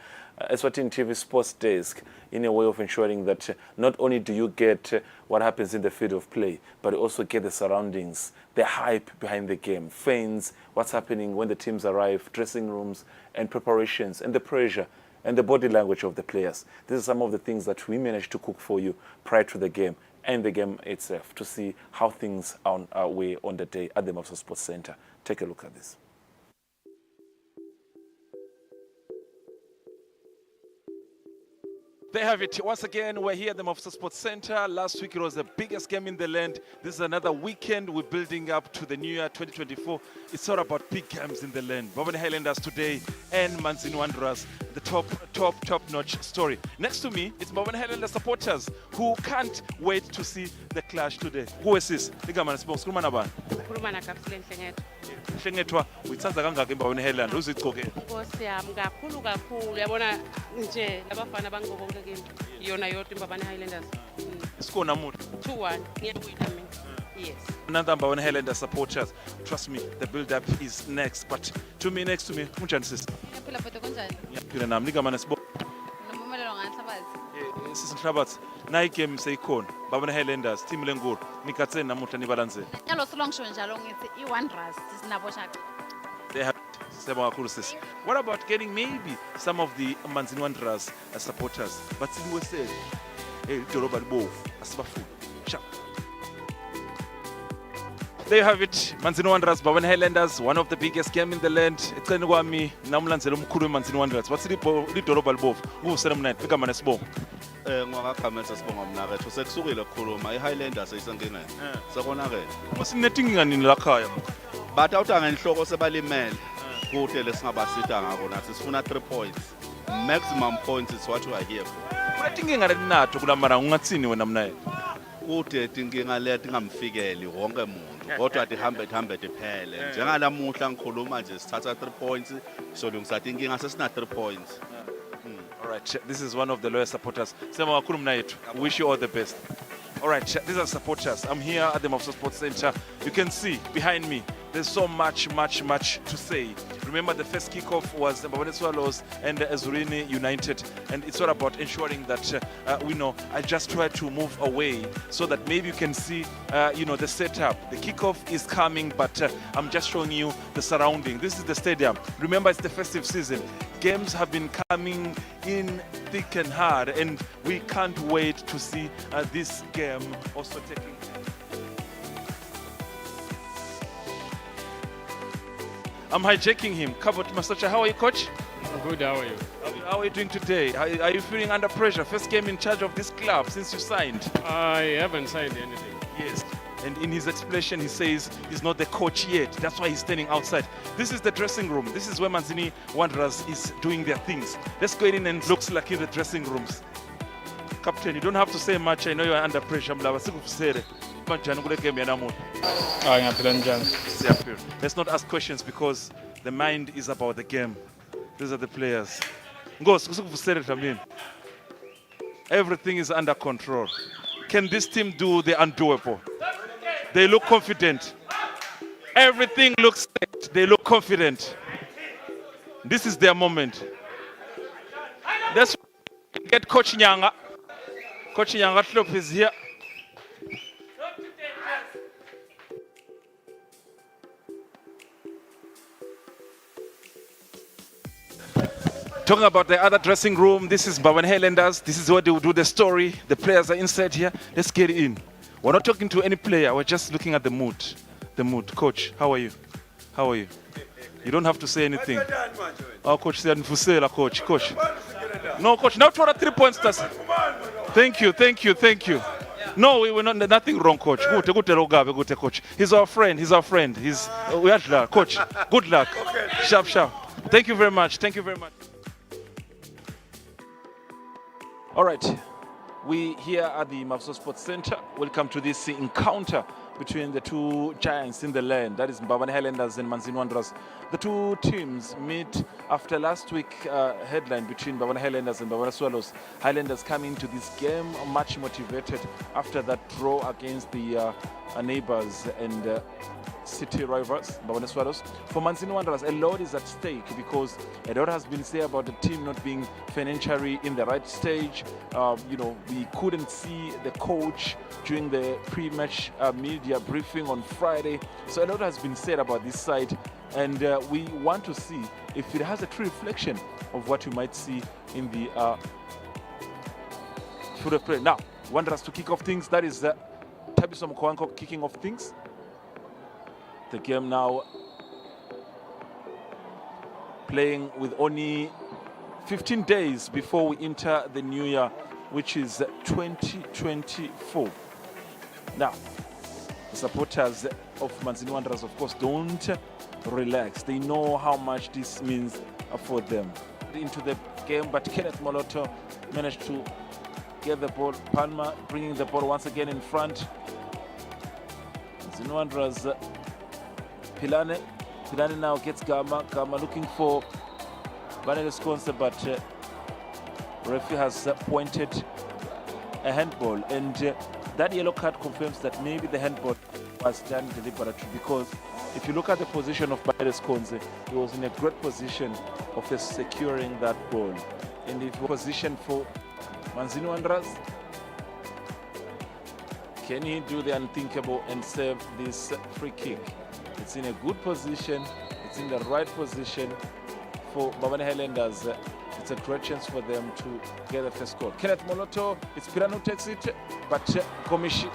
Eswatini TV Sports Desk, in a way of ensuring that not only do you get what happens in the field of play, but you also get the surroundings, the hype behind the game, fans, what's happening when the teams arrive, dressing rooms, and preparations, and the pressure, and the body language of the players. These are some of the things that we managed to cook for you prior to the game and the game itself to see how things are on our way on the day at the Mapsa Sports Center. Take a look at this. They have it. Once again, we're here at the Mofsa Sports Center. Last week, it was the biggest game in the land. This is another weekend. We're building up to the new year 2024. It's all about big games in the land. Mbabane Highlanders today and Manzini Wanderers, the top-notch story. Next to me, it's Mbabane Highlanders supporters who can't wait to see the clash today. Who is this? Kurumana Kapslen Shenget. Shengethwa, uyithatha kangaka imbabane Highlanders uzigcokela? Nkosi yami kakhulu yabona nje labafana bangibonke kimi yona yodwa imbabane Highlanders. Score namuhla 2-1 ngiyawina mina. Yes. Another Mbabane Highlanders supporters. Trust me, the build-up is next. But next to me, kunjani sister? Yaphila photo konjani? Ngiyaphila nami ligamane sibo. Nomumelelo ngahlabazi. Sisinhlabathi. Nayi game seyikhona. Mbabane Highlanders team lenkulu. Nikatheni namuhla nibalandzele. Nyalo silongisho njalo ngithi iWanderers sinabo shaka. They have what about getting maybe some of the Manzini Wanderers supporters? But we say, hey, Doroba Libovu, asibafuni. Sharp. There you have it, Manzini Wanderers, Mbabane Highlanders, one of the biggest game in the land. Eceleni kwami namlandzela umkhulu weManzini Wanderers. Bathi lidoroba Libovu. Uvusela mnandi, igama nesibongo. Ngwakakhamisa sibonga mina kethu sekusukile ukukhuluma iHighlanders ayisenkingeni. Sekonakele. Masinetinkinga nini la khaya? Bathi awuthi ngenhloko sebalimele. Kuhle lesingabasita ngako nathi sifuna 3 points. Maximum points is what we are here for. Kunetinkinga letinathu kulamara ungatsini wena mna yena? Kude tinkinga leti ngamfikeli wonke umuntu. Kodwa tihambe tiphele. Njengalamuhla ngikhuluma nje sithatha 3 points solungisa tinkinga sesina 3 points. All right, this is one of the loyal supporters. Sema wakhulu mna yethu. Wish you all the best. All right, these are supporters. I'm here at the Mofsa Sports Center. You can see behind me there's so much to say. Remember, the first kickoff was the Mbabane Swallows and Ezulwini United, and it's all about ensuring that I just try to move away so that maybe you can see the setup. The kickoff is coming, but I'm just showing you the surrounding. This is the stadium. Remember, it's the festive season. Games have been coming in thick and hard, and we can't wait to see this game also taking place. I'm hijacking him. Kabot Masacha, how are you, coach? I'm good, how are you? How are you doing today? Are you feeling under pressure? First game in charge of this club since you signed. I haven't signed anything. Yes. And in his explanation, he says he's not the coach yet. That's why he's standing outside. This is the dressing room. This is where Manzini Wanderers is doing their things. Let's go in and looks like in the dressing rooms. Captain, you don't have to say much. I know you're under pressure. Let's not ask questions because the mind is about the game. These are the players. Everything is under control. Can this team do the undoable? They look confident. Everything looks set. They look confident. This is their moment. Let's get Coach Nyanga. Coach Nyanga Tlop is here. Talking about the other dressing room, this is Mbabane Highlanders. This is where they will do the story. The players are inside here. Let's get in. We're not talking to any player. We're just looking at the mood. The mood. Coach, how are you? How are you? You don't have to say anything. Oh, coach, coach. Coach. No, coach. Now 3 points. Thank you. No, we were not nothing wrong, coach. Good, coach. He's our friend. We are luck, coach. Good luck. Sharp. Thank you very much. All right, we here at the Mavso Sports Center. Welcome to this encounter between the two giants in the land. That is Mbabane Highlanders and Manzini Wanderers. The two teams meet after last week headline between Mbabane Highlanders and Mbabane Swallows. Highlanders coming to this game much motivated after that draw against the neighbors and city rivals, Mbabane Swallows. For Manzini Wanderers, a lot is at stake because a lot has been said about the team not being financially in the right stage. We couldn't see the coach during the pre-match media briefing on Friday. So a lot has been said about this side, and we want to see if it has a true reflection of what we might see in the future play. Now, Wanderers to kick off things. That is Tabiso Mkwanko kicking off things. The game now playing with only 15 days before we enter the new year, which is 2024. Now, the supporters of Manzini Wanderers, of course, don't relax. They know how much this means for them. Into the game, but Kenneth Moloto managed to get the ball. Palmer bringing the ball once again in front. Manzini Wanderers. Pilane now gets Gama looking for Vanille Sconce, but referee has pointed a handball, and that yellow card confirms that maybe the handball was done deliberately, because if you look at the position of Vanille Sconce, he was in a great position of securing that ball. And if position for Manzini Wanderers, can he do the unthinkable and save this free kick? It's in a good position. It's in the right position for Mbabane Highlanders. It's a great chance for them to get the first goal. Kenneth Moloto, it's Piran who takes it, but Gomishi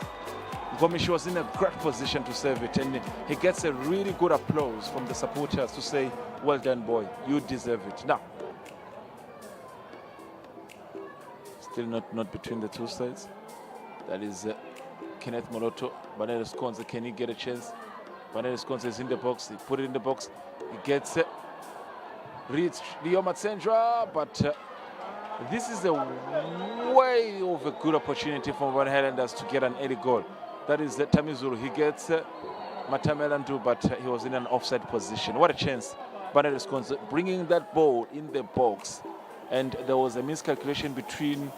was in a great position to save it, and he gets a really good applause from the supporters to say, well done, boy, you deserve it. Now, still not between the two sides. That is Kenneth Moloto. Vanille Sconce, can he get a chance? Vanille Sconce is in the box. He put it in the box. He gets reads Leo Matsendra, but this is a way of a good opportunity for Mbabane Highlanders to get an early goal. That is Tamizulu. He gets Matamelandu, but he was in an offside position. What a chance. Vanille Sconce bringing that ball in the box, and there was a miscalculation between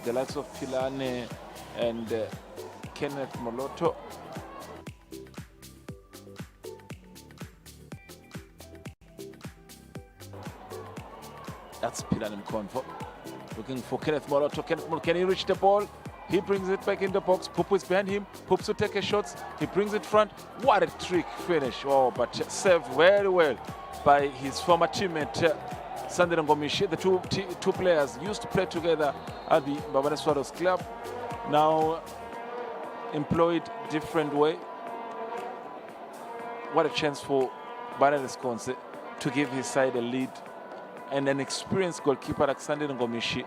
the likes of Pilane and Kenneth Moloto. Gets Pilani Mkonvo. Looking for Kenneth Moloto. Kenneth Moloto, can he reach the ball? He brings it back in the box. Pupu is behind him. Pupu will take a shot. He brings it front. What a trick finish. Oh, but saved very well by his former teammate, Sandile Ngomishi. The two players used to play together at the Mbabane Swarrows club. Now employed different way. What a chance for Barnett Sconce to give his side a lead. And an experienced goalkeeper like Sandile Ngomishi,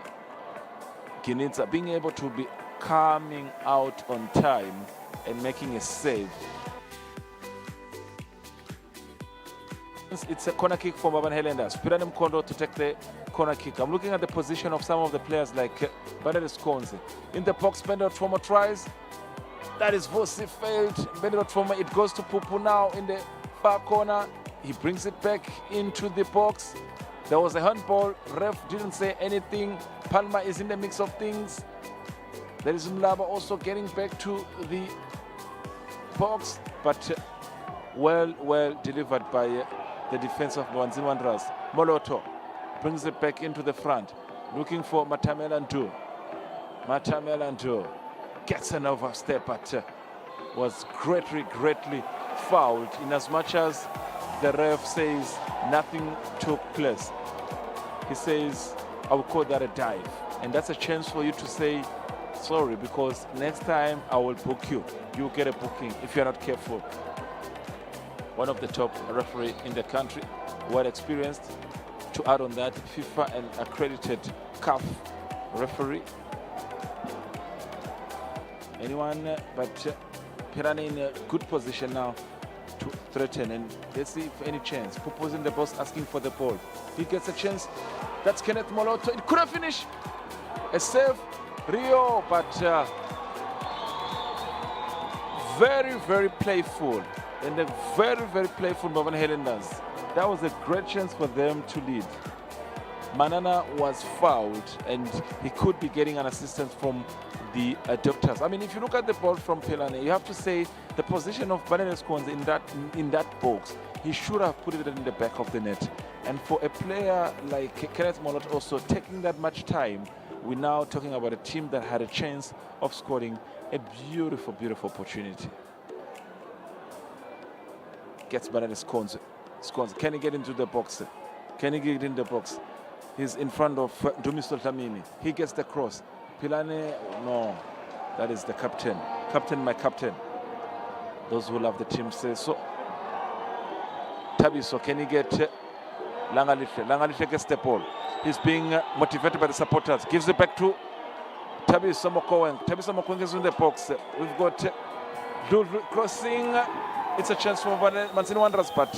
Ginitsa, being able to be coming out on time and making a save. It's a corner kick for Mbabane Highlanders. Pilani Mkonvo to take the corner kick. I'm looking at the position of some of the players like Barnett Sconce. In the box, Bendel Tromo tries. That is Vosi failed. Bendel Tromo, it goes to Pupu now in the far corner. He brings it back into the box. There was a handball. Ref didn't say anything. Palma is in the mix of things. There is Mlaba also getting back to the box, but well delivered by the defense of Mwanzini Wanderers. Moloto brings it back into the front, looking for Matamela Ndu. Matamela Ndu gets an overstep, but was greatly fouled in as much as the ref says nothing took place. He says, I will call that a dive. And that's a chance for you to say, sorry, because next time I will book you. You get a booking if you're not careful. One of the top referee in the country, well experienced. To add on that, FIFA and accredited CAF referee. Anyone but Pilani in a good position now to threaten, and let's see if any chance. Pupu's in the box asking for the ball. He gets a chance. That's Kenneth Moloto. It could have finished. A save, Rio, but very playful. And a very playful Mbabane Highlanders. That was a great chance for them to lead. Manana was fouled, and he could be getting an assistance from the doctors. I mean, if you look at the ball from Pilani, you have to say the position of Barnett Sconce in that box, he should have put it in the back of the net. And for a player like Kenneth Moloto also taking that much time, we're now talking about a team that had a chance of scoring a beautiful opportunity. Gets Barnett Sconce. Can he get into the box? Can he get in the box? He's in front of Dumiso Dlamini. He gets the cross. Pilani, no. That is the captain. Captain, my captain. Those who love the team say so. Tabiso, can he get Langalihle? Langalihle gets the ball. He's being motivated by the supporters. Gives it back to Tabiso Mokoeng. Tabiso Mokoeng is in the box. We've got Dudley crossing. It's a chance for Mwanzini Wanderers, but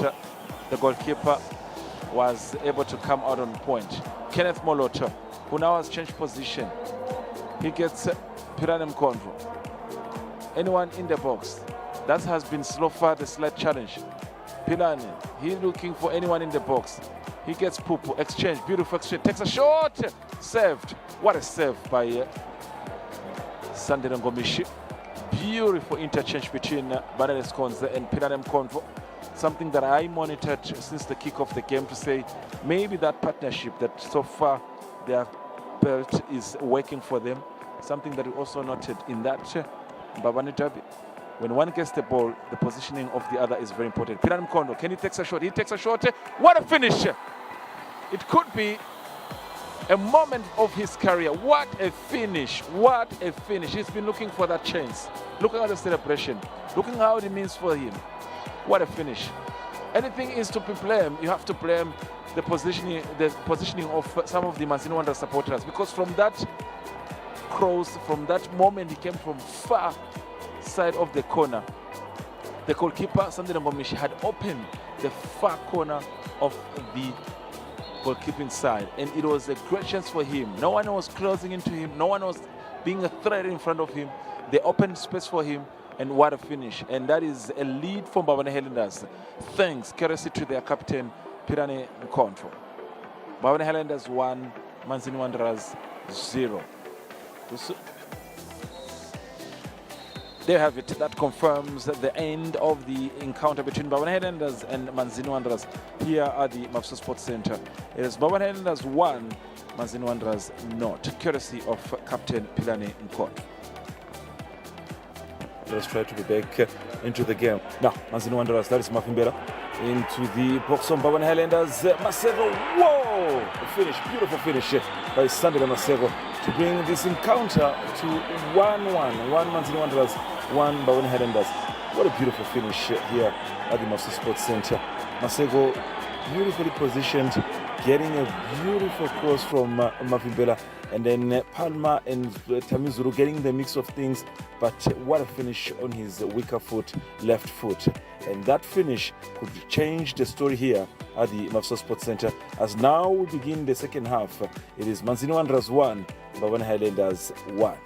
the goalkeeper was able to come out on point. Kenneth Moloto, who now has changed position. He gets Pilani Mkonvo. Anyone in the box? That has been so far the slight challenge. Pilani, he's looking for anyone in the box. He gets Pupu, exchange, beautiful exchange, takes a shot, saved. What a save by Sandile Ngomishi. Beautiful interchange between Barnett Sconce and Pilani Mkonvo. Something that I monitored since the kick of the game to say maybe that partnership that so far they have built is working for them. Something that we also noted in that Mbabane derby. When one gets the ball, the positioning of the other is very important. Pilani Mkonvo, can he take a shot? He takes a shot. What a finish! It could be a moment of his career. What a finish! What a finish! He's been looking for that chance. Looking at the celebration. Looking how it means for him. What a finish. Anything is to be blamed. You have to blame the positioning of some of the Mwanzini Wanderers supporters, because from that cross, from that moment, he came from far side of the corner. The goalkeeper, Sandile Ngomishi, had opened the far corner of the goalkeeping side, and it was a great chance for him. No one was closing into him. No one was being a threat in front of him. They opened space for him, and what a finish. And that is a lead for Mbabane Highlanders. Thanks, courtesy to their captain, Pilani Mkonvo. Mbabane Highlanders 1, Mwanzini Wanderers 0. there you have it. That confirms the end of the encounter between Bafana Highlanders and Manzini Wanderers here at the Mafsa Sports Center. It is Bafana Highlanders 1, Manzini Wanderers not, courtesy of Captain Pilane Nkot. Let's try to be back into the game. Now, Manzini Wanderers, that is Mafimbela, into the box on Bafana Highlanders. Masego, whoa! A finish, beautiful finish by Sandile Masego to bring this encounter to 1-1. 1 Manzini Wanderers, 1 Bafana Highlanders. What a beautiful finish here at the Mafsa Sports Center. Masego beautifully positioned, getting a beautiful cross from Mafimbela, and then Palma and Tamizuru getting the mix of things, but what a finish on his weaker foot, left foot. And that finish could change the story here at the Mafsa Sports Center, as now we begin the second half. It is Manzini Wanderers 1, Bafana Highlanders 1.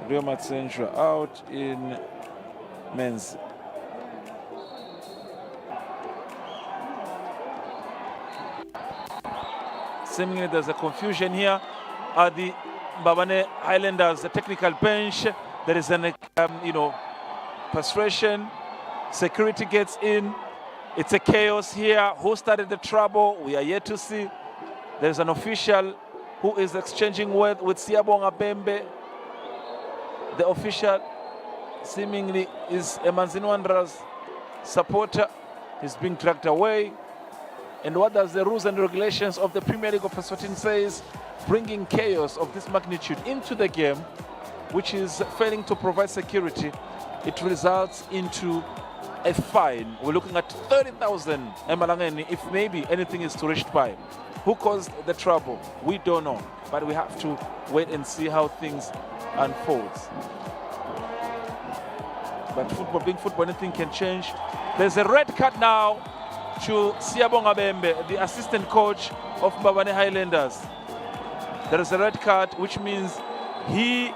Rio Matsenjwa out in men's. Seemingly there's a confusion here at the Bafana Highlanders, the technical bench. There is an, frustration. Security gets in. It's a chaos here. Who started the trouble? We are yet to see. There's an official who is exchanging words with Siabonga Bembe. The official seemingly is a Manzini Wanderers supporter. He's being dragged away. And what does the rules and regulations of the Premier League of Eswatini says? Bringing chaos of this magnitude into the game, which is failing to provide security, it results into a fine. We're looking at 30,000 emalangeni if maybe anything is tourished by. Who caused the trouble? We don't know, but we have to wait and see how things unfolds. But football, being football, anything can change. There's a red card now to Siabonga Bembe, the assistant coach of Bafana Highlanders. There is a red card, which means he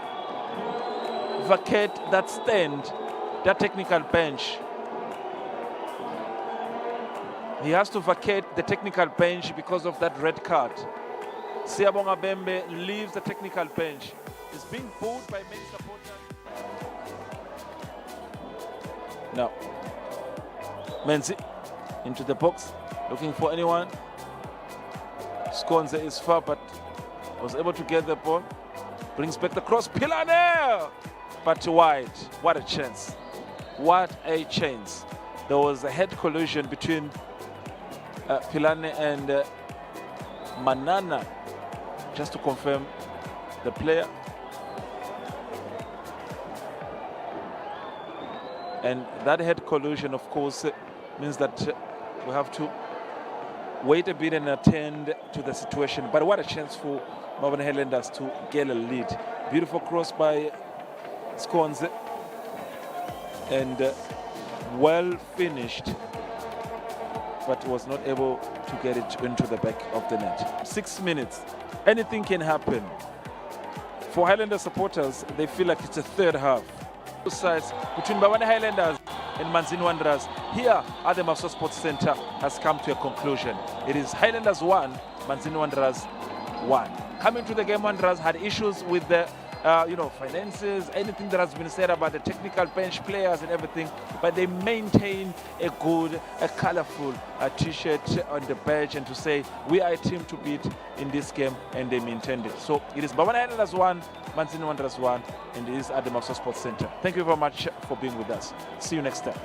vacate that stand, that technical bench. He has to vacate the technical bench because of that red card. Siabonga Bembe leaves the technical bench. He's being booed by many supporters. Now, Menzi into the box, looking for anyone. Skonze is far, but was able to get the ball. Brings back the cross, Pilane! But wide. What a chance. What a chance. There was a head collision between Pilane and Manana, just to confirm the player. And that head collision, of course, means that we have to wait a bit and attend to the situation. But what a chance for Bafana Highlanders to get a lead. Beautiful cross by Skonze. And well finished, but was not able to get it into the back of the net. 6 minutes. Anything can happen. For Highlander supporters, they feel like it's a third half. Both sides between Bafana Highlanders and Manzini Wanderers here at the Mafsa Sports Center has come to a conclusion. It is Highlanders 1, Manzini Wanderers 1. Coming to the game, Wanderers had issues with the finances, anything that has been said about the technical bench players and everything, but they maintain a good, a colorful t-shirt on the bench and to say, we are a team to beat in this game, and they maintained it. So it is Bafana Highlanders 1, Manzini Wanderers 1, and it is at the Mafsa Sports Center. Thank you very much for being with us. See you next time.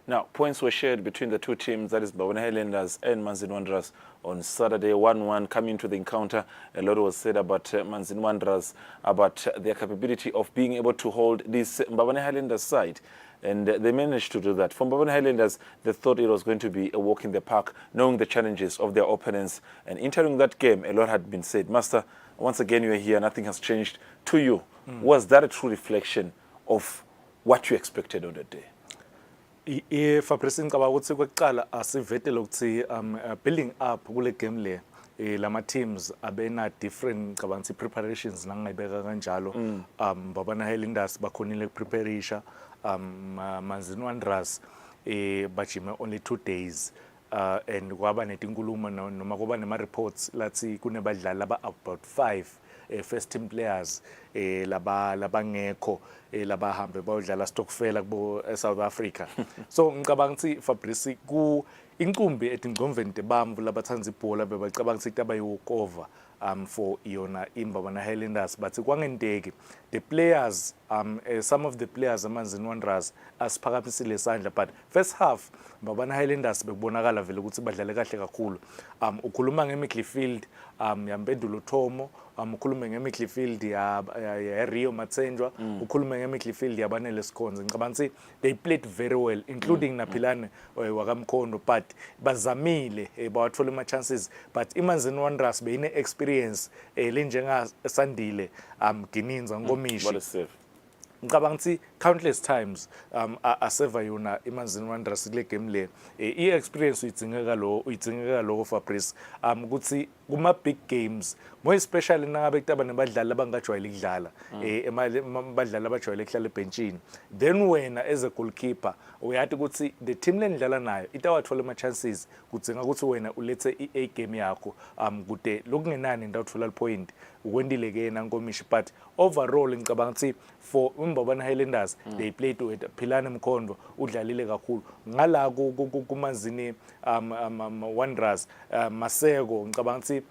Now, points were shared between the two teams, that is Mbabane Highlanders and Manzini Wanderers on Saturday, 1-1. Coming to the encounter, a lot was said about Manzini Wanderers, about their capability of being able to hold this Mbabane Highlanders side. And they managed to do that. For Mbabane Highlanders, they thought it was going to be a walk in the park, knowing the challenges of their opponents. And entering that game, a lot had been said. Master, once again, you are here, nothing has changed. To you, was that a true reflection of what you expected on the day? Fabrice ngicabanga ukuthi kwekuqala asivetele ukuthi building up kule game le lama teams abena different ngicabanga ukuthi preparations nangayibeka kanjalo Mbabane Highlanders bakhonile ukuprepareisha Manzini Wanderers bajime only 2 days and kwaba netinkulumo noma kuba nema reports lathi kunebadlali about 5 first team players labangekho labahambe bayodlala Stokfela kubo South Africa. So ngicabanga ukuthi Fabrice ku incumbi etingqomveni tebamvu labathanza ibhola bebacabanga ukuthi abayokova for yona iMbabane Highlanders, but kwangenteki the players some of the players amanzini Wanderers asiphakamisile isandla, but first half Mbabane Highlanders bekubonakala vele ukuthi badlale kahle kakhulu. Ukhuluma ngemidfield yampendulo Thomo, ukhuluma ngemidfield ya Rio Matsenjwa, ukhuluma ngemidfield yabanele Sikhonze. Ngicabanga ukuthi they played very well, including Naphilane wakamkhondo, but bazamile bawathola ama chances, but imanzini Wanderers beyine experience lenjenga Sandile Gininza Ngomishi. What a save. Ngicabanga ukuthi countless times aseva yona imanzini Wanderers kule game le experience uyidingeka lo Fabrice ukuthi kuma big games, more especially nangabe kutaba nebadlali abangajwayele ukudlala badlali abajwayele ukuhlala ebenchini, then wena as a goalkeeper uyathi ukuthi the team lenidlala nayo itawathola ama chances kudzinga ukuthi wena ulethe i game yakho kude lokungenani ndawuthola point ukwendile ke nankomishi, but overall ngicabanga ukuthi for iMbabane Highlanders they played with Philane Mkhondo udlalile kakhulu ngala kumanzini Wanderers Maseko. Ngicabanga ukuthi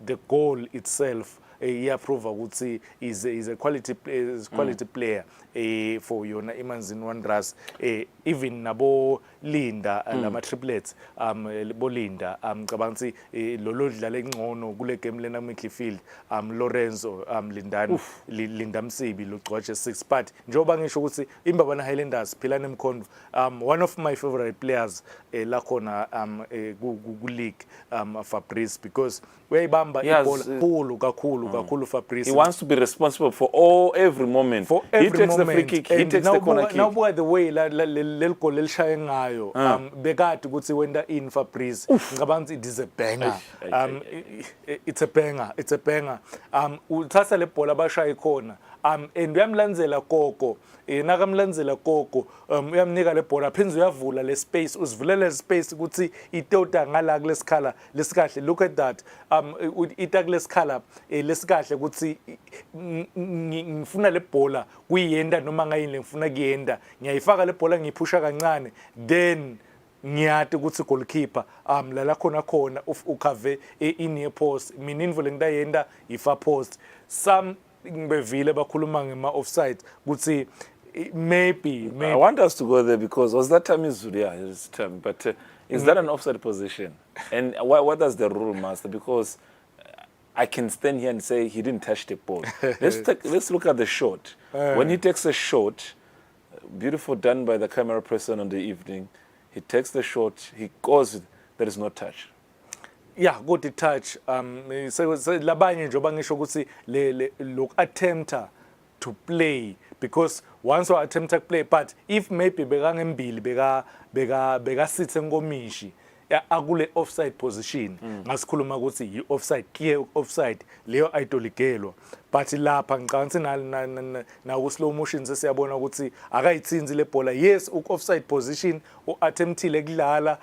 the goal itself iyaprove ukuthi is a quality player for yona imanzini Wanderers, even nabo Linda lama triplets bolinda ngicabanga ukuthi lolo dlala engcono kule game lena midfield Lorenzo Linda Msibi logcwaje 6, but njoba ngisho ukuthi iMbabane Highlanders Philane Mkhondo one of my favorite players la khona ku league Fabrice, because uyayibamba ibhola kakhulu Fabrice. He wants to be responsible for every moment. For every he takes moment. The free kick, he takes the corner kick. Now by the way lel goal elishaye ngayo bekade ukuthi wenda in Fabrice ngicabanga it is a banger. It's a banger. Uthatha le bhola abashaye khona and uyamlandzela Gogo nakamlandzela Gogo uyamnika le bhola phinze uyavula le space, usivulela le space ukuthi itota ngala kulesikhala lesikahle. Look at that ita kulesikhala lesikahle ukuthi ngifuna le bhola kuyenda noma ngayini ngifuna kuyenda, ngiyayifaka le bhola ngiyiphusha kancane, then ngiyathi ukuthi goalkeeper la khona ukhave in post mina invule ngidayenda ifa post. Some ngibevile bakhuluma ngema offside ukuthi maybe I want us to go there because was that time Izulu, yeah, his term, but is that an offside position? And what does the rule, Master? Because I can stand here and say he didn't touch the ball. Let's look at the shot. When he takes a shot, beautiful done by the camera person on the evening, he takes the shot, he goes, there is no touch. Yeah, go to touch. Labanye njoba ngisho ukuthi look attempta to play, because once you attempt to play, but if maybe bekangembili beka sithe ngomishi akule offside position ngasikhuluma ukuthi yi offside, clear offside leyo ayitoligelwa, but lapha ngicabanga na ku slow motion sesiyabona ukuthi akayitsinzi le bhola. Yes, offside position attemptile kudlala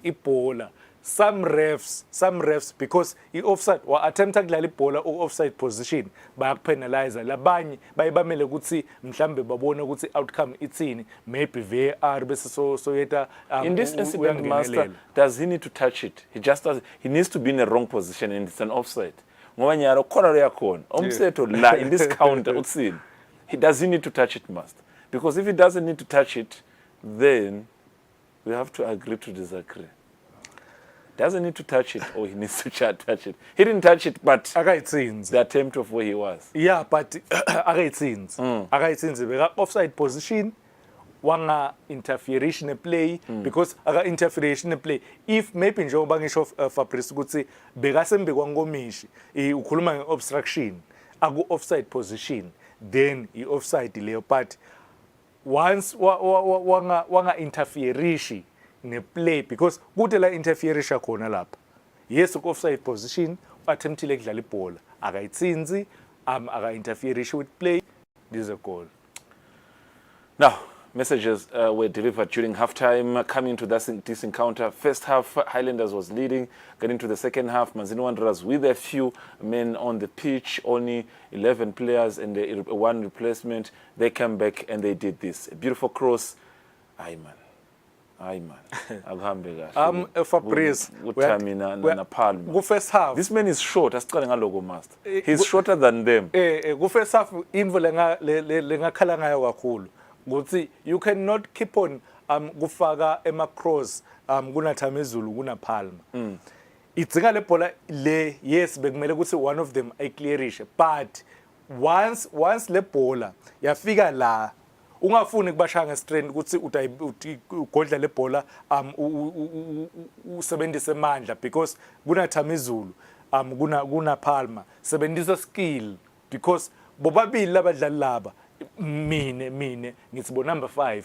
ibhola. Some refs because offside wa attempt ukudlala ibhola offside position bayakupenalize, labanye bayibamele ukuthi mhlambe babona ukuthi outcome itsini, maybe VAR bese so yeta in this incident, Master, does he need to touch it? He just does. He needs to be in a wrong position and it's an offside. Ngoba nyaro khona yakhona umthetho la in this counter utsini, he doesn't need to touch it, Master, because if he doesn't need to touch it, then We have to agree to disagree. Doesn't need to touch it, or he needs to touch it. He didn't touch it, but the attempt of where he was. Yeah, but akayitsinzi. Akayitsinzi beka offside position. Wanga interferation in play because interferation in play. If maybe njengoba ngisho Fabrice ukuthi bekasembe kwangomishi ukhuluma ngeobstruction aku offside position, then I offside leyo, but once wanga interferishi ne play because kude la interferisha khona lapha. Yes, offside position attemptile kudlala ibhola akayitsinzi aka interferishi with play. This is a goal. Now, messages were delivered during halftime. Coming to this encounter, first half, Highlanders was leading. Getting to the second half, Mazini Wanderers with a few men on the pitch, only 11 players and one replacement. They came back and they did this. A beautiful cross. Aye, man. Fabrice, go first half. This man is short. Master. He's shorter than them. Go first half. Info lenga khala ngayo kakhulu. Ukuthi you cannot keep on kufaka ema-cross kunathama ezulu kunapalma. Idzinga le bhola le, yes, bekumele ukuthi one of them ayiclearishe, but once le bhola yafika la ungafuni kubashaya ngestrand ukuthi ugodla le bhola usebenzise amandla because kunathama izulu kunapalma, sebenzisa skill because bobabili labadlali laba mine ngithi bo number 5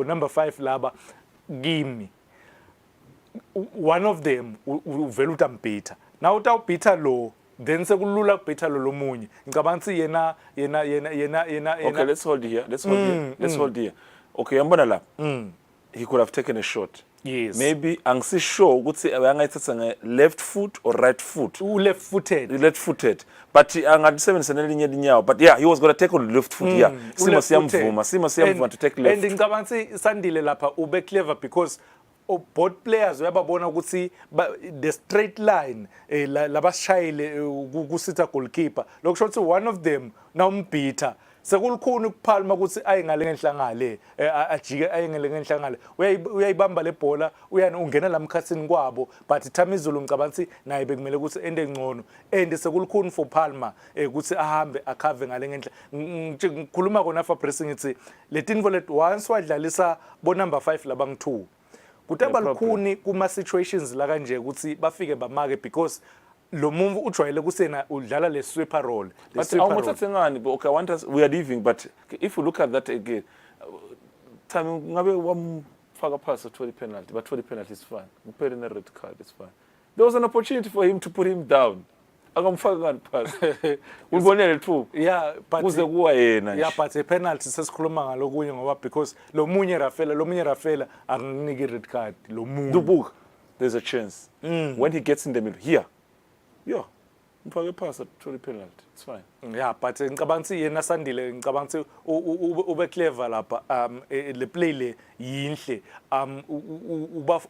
number 5 laba kimi one of them uvela utambitha now utawubitha lo then sekulula kubitha lo lomunye ngicabanga yena okay, let's hold here okay, yambona la he could have taken a shot. Yes, maybe angisi sure ukuthi angayithatha nge left foot or right foot. Left footed, but angadisebenzisa nelinye linyawo, but yeah, he was going to take on the left foot. Yeah, sima siyamvuma to take left. And ngicabanga Sandile lapha ube clever because both players uyababona ukuthi the straight line labashayile kusitha goalkeeper lokusho ukuthi one of them nawumbitha sekulukhuni ukuphalma ukuthi ayengale ngenhlangale ajike ayengale ngenhlangale uyayibamba le bhola ungena la mkhathini kwabo, but Thamizulu ngicabanga ukuthi naye bekumele ukuthi ende ngcono and sekulukhuni for Palma ukuthi ahambe akhave ngale ngenhla. Ngikhuluma kona Fabrice ngithi le tinvo let once wadlalisa bo number 5 laba ngi2 kutaba lukhuni kuma situations la kanje ukuthi bafike bamake because lo muntu ujwayele kusena udlala le sweeper role. But okay, I want us, we are leaving, but if you look at that again, time ngabe wamfaka pass to the penalty, but 20 penalty is fine. Mpere na red card is fine. There was an opportunity for him to put him down. Akamfaka pass. Ubonele too. Yeah, but kuze kuwa yena. Yeah, but a penalty sesikhuluma ngalokunye ngoba because lo munye Rafaela anginiki red card lo munye. There's a chance. When he gets in the middle here. Yeah, mfake pass at 20 penalty. It's fine. Yeah, but ngicabanga yena Sandile ngicabanga ube clever lapha le play le yinhle uba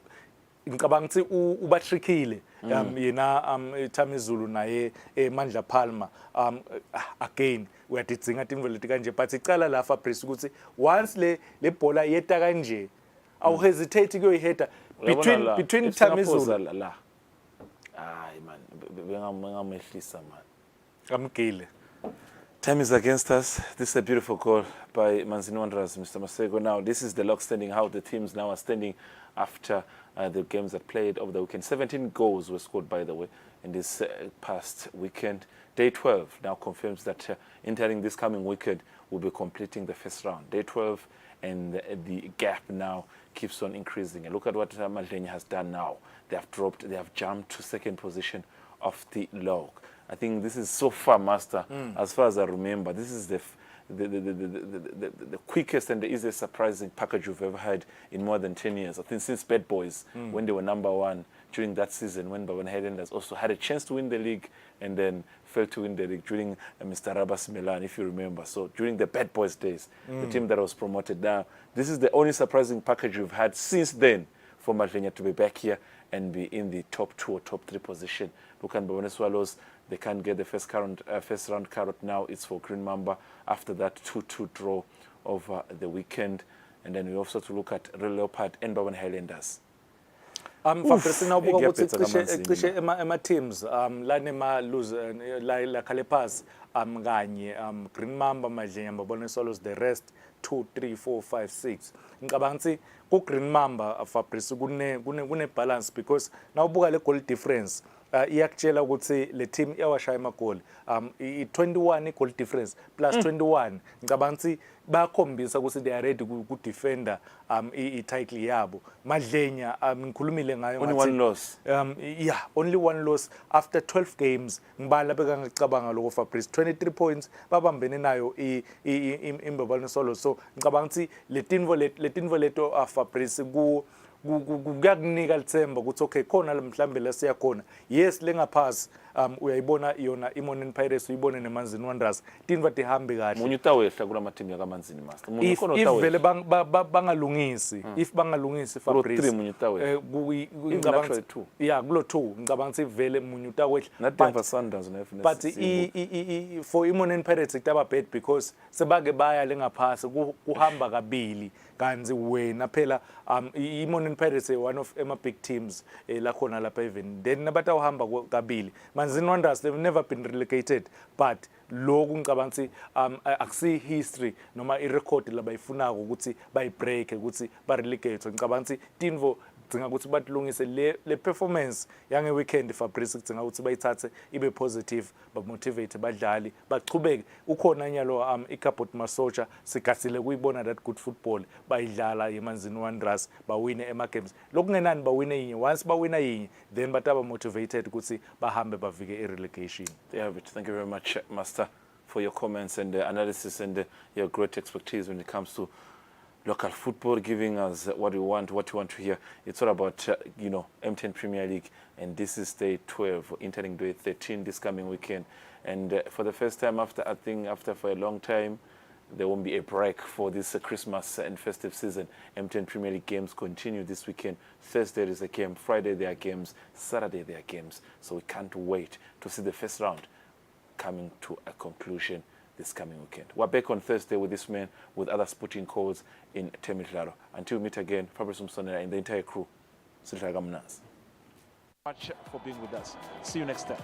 ngicabanga uba trickile yena Thamizulu naye Mandla Palma again uyadidzinga tinvo leti kanje, but icala la Fabrice ukuthi once le bhola yeta kanje awu hesitate kuyoyiheta between Thamizulu la. Aye man, bengamehlisa man. Amgile. Time is against us. This is a beautiful goal by Mazini Wanderers, Mr. Masego. Now, this is the log standing, how the teams now are standing after the games that played over the weekend. 17 goals were scored, by the way, in this past weekend. Day 12 now confirms that entering this coming weekend, will be completing the first round. Day 12, and the gap now keeps on increasing. And look at what Malenya has done now. They have jumped to second position of the log. I think this is so far, Master, as far as I remember, this is the quickest and the easiest surprising package we've ever had in more than 10 years. I think since Bad Boys, when they were number 1 during that season, when Baban Highlanders also had a chance to win the league and then failed to win the league during Mr. Rabas Milan, if you remember. So during the Bad Boys days, the team that was promoted now, this is the only surprising package we've had since then for Malenya to be back here and be in the top 2 or top 3 position. Look at Babane Swallows. They can't get the first round carrot now. It's for Green Mamba. After that 2-2 draw over the weekend. and then we also to look at Real Leopard and Bowen Highlanders. Fabrice nawubuka ukuthi Igephetha kaManzini. cishe ema teams la nema lose la khale pass kanye Green Mamba Madlenya babone solos the rest 2 3 4 5 6 ngicabanga ukuthi ku Green Mamba Fabrice kune balance because nawubuka le goal difference iyakutshela ukuthi le team iyawashaya amagoli i21 goal difference plus 21 ngicabanga ukuthi bayakhombisa ukuthi they are ready ku defender I title yabo Madlenya ngikhulumile ngayo Only one loss. Yeah, only one loss after 12 games ngibala beka ngicabanga lokho Fabrice 23 points babambene nayo imbabano solo so ngicabanga ukuthi le tinvo leto Fabrice kuyakunika lithemba ukuthi okay khona mhlambe la siya khona yes lengaphasi uyayibona yona iMonin Pirates uyibone neManzini Wanderers tinva tihambe kahle Munye utawehla kula team yakaManzini Master. Munye if khona utawehla. vele bangalungisi if bangalungisi Fabrice 3 munye utawehla. ngicabanga two. yeah kulo 2 ngicabanga ukuthi vele munye utawehla Not Denver Sundowns no but for iMonin Pirates itaba bad because sebake baya lengaphasi kuhamba kabili kanzi wena phela iMonin Pirates one of ema big teams la khona lapha even then nabatha uhamba kabili Manzini Wanderers they've never been relegated but lokhu ngicabanga ukuthi akusi history noma irecord labayifunako ukuthi bayibreak ukuthi ba relegate ngicabanga ukuthi tinvo dinga ukuthi batlungise le performance yange weekend Fabrice kudinga ukuthi bayithathe ibe positive ba motivate badlali bachubeke ukhona nyalo iCapot Masocha sigasile kuyibona that good football bayidlala eManzini Wanderers bawine ema games lokungenani bawine yinye once bawina yinye then bataba motivated ukuthi bahambe bavike relegation. There have it. Thank you very much, Master, for your comments and analysis and your great expertise when it comes to local football, giving us what we want to hear. It's all about, M10 Premier League, and this is day 12, entering day 13 this coming weekend. And for the first time after for a long time, there won't be a break for this Christmas and festive season. M10 Premier League games continue this weekend. Thursday there is a game, Friday there are games, Saturday there are games. So we can't wait to see the first round coming to a conclusion this coming weekend. We're back on Thursday with this man, with other sporting calls in Temidlalo. Until we meet again, Fabrice Msonera and the entire crew. Much for being with us. See you next time.